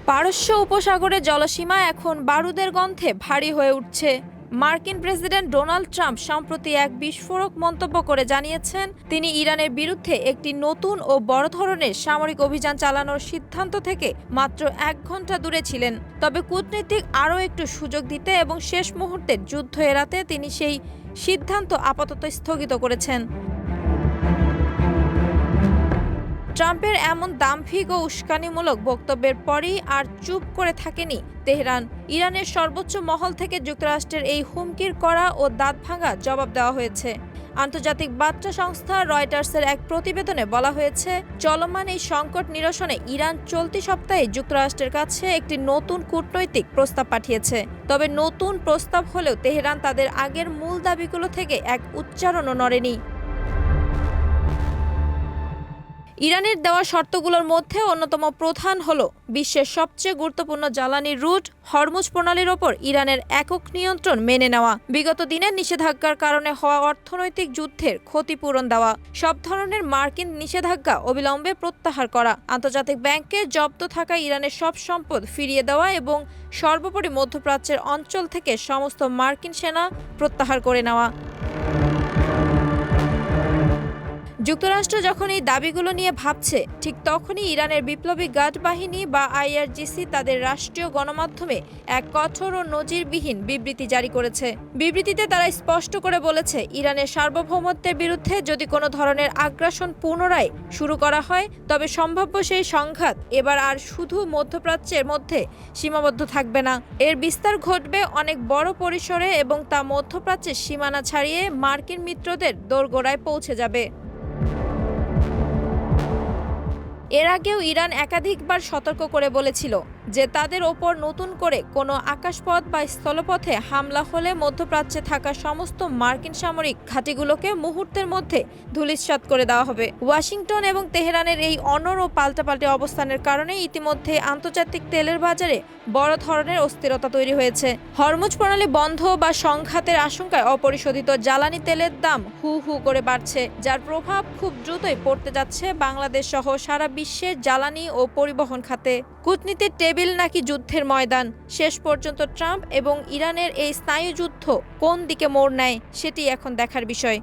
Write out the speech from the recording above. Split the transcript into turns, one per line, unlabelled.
পারস্য উপসাগরের জলসীমা এখন বারুদের গন্ধে ভারী হয়ে উঠছে। মার্কিন প্রেসিডেন্ট ডোনাল্ড ট্রাম্প সম্প্রতি এক বিস্ফোরক মন্তব্য করে জানিয়েছেন তিনি ইরানের বিরুদ্ধে একটি নতুন ও বড় ধরনের সামরিক অভিযান চালানোর সিদ্ধান্ত থেকে মাত্র 1 ঘন্টা দূরে ছিলেন। তবে কূটনীতিক আরও একটু সুযোগ দিতে এবং শেষ মুহূর্তের যুদ্ধ এড়াতে তিনি সেই সিদ্ধান্ত আপাতত স্থগিত করেছেন। ট্রাম্পের এমন দাম্ভিক ও উস্কানিমূলক বক্তব্যের পরই আর চুপ করে থাকেনি তেহরান। ইরানের সর্বোচ্চ মহল থেকে যুক্তরাষ্ট্রের এই হুমকির কড়া ও দাঁতভাঙা জবাব দেওয়া হয়েছে। আন্তর্জাতিক বার্তা সংস্থা রয়টার্সের এক প্রতিবেদনে বলা হয়েছে, চলমান এই সংকট নিরসনে ইরান চলতি সপ্তাহে যুক্তরাষ্ট্রের কাছে একটি নতুন কূটনৈতিক প্রস্তাব পাঠিয়েছে। তবে নতুন প্রস্তাব হলেও তেহরান তাদের আগের মূল দাবিগুলো থেকে এক উচ্চারণও নড়েনি। ইরানের দেওয়া শর্তগুলোর মধ্যে অন্যতম প্রধান হল বিশ্বের সবচেয়ে গুরুত্বপূর্ণ জ্বালানি রুট হরমুজ প্রণালীর ওপর ইরানের একক নিয়ন্ত্রণ মেনে নেওয়া, বিগত দিনের নিষেধাজ্ঞার কারণে হওয়া অর্থনৈতিক যুদ্ধের ক্ষতিপূরণ দেওয়া, সব ধরনের মার্কিন নিষেধাজ্ঞা অবিলম্বে প্রত্যাহার করা, আন্তর্জাতিক ব্যাংকে জব্দ থাকা ইরানের সব সম্পদ ফিরিয়ে দেওয়া এবং সর্বোপরি মধ্যপ্রাচ্যের অঞ্চল থেকে সমস্ত মার্কিন সেনা প্রত্যাহার করে নেওয়া। যুক্তরাষ্ট্র যখন এই দাবিগুলো নিয়ে ভাবছে, ঠিক তখনই ইরানের বিপ্লবী গার্ড বাহিনী বা আইআরজিসি তাদের রাষ্ট্রীয় গণমাধ্যমে এক কঠোর ও নজিরবিহীন বিবৃতি জারি করেছে। বিবৃতিতে তারা স্পষ্ট করে বলেছে, ইরানের সার্বভৌমত্বের বিরুদ্ধে যদি কোনো ধরনের আগ্রাসন পুনরায় শুরু করা হয়, তবে সম্ভাব্য সেই সংঘাত এবার আর শুধু মধ্যপ্রাচ্যের মধ্যে সীমাবদ্ধ থাকবে না। এর বিস্তার ঘটবে অনেক বড় পরিসরে এবং তা মধ্যপ্রাচ্যের সীমানা ছাড়িয়ে মার্কিন মিত্রদের দোরগোড়ায় পৌঁছে যাবে। এর আগেও ইরান একাধিকবার সতর্ক করে বলেছিল যে তাদের ওপর নতুন করে কোনো আকাশপথ বা স্থলপথে হামলা হলে মধ্যপ্রাচ্যে থাকা সমস্ত মার্কিন সামরিক ঘাঁটিগুলোকে মুহূর্তের মধ্যে ধূলিসাৎ করে দেওয়া হবে। ওয়াশিংটন এবং তেহরানের এই অনড় ও পাল্টাপাল্টি অবস্থানের কারণে ইতিমধ্যে আন্তর্জাতিক তেলের বাজারে বড় ধরনের অস্থিরতা তৈরি হয়েছে। হরমুজ প্রণালী বন্ধ বা সংঘাতের আশঙ্কায় অপরিশোধিত জ্বালানি তেলের দাম হু হু করে বাড়ছে, যার প্রভাব খুব দ্রুতই পড়তে যাচ্ছে বাংলাদেশ সহ সারা বিশ্বের জ্বালানি ও পরিবহন খাতে। কূটনীতির টেবিল নাকি যুদ্ধের ময়দান, শেষ পর্যন্ত ট্রাম্প এবং ইরানের এই স্নায়ুযুদ্ধ কোন দিকে মোড় নেয় সেটি এখন দেখার বিষয়।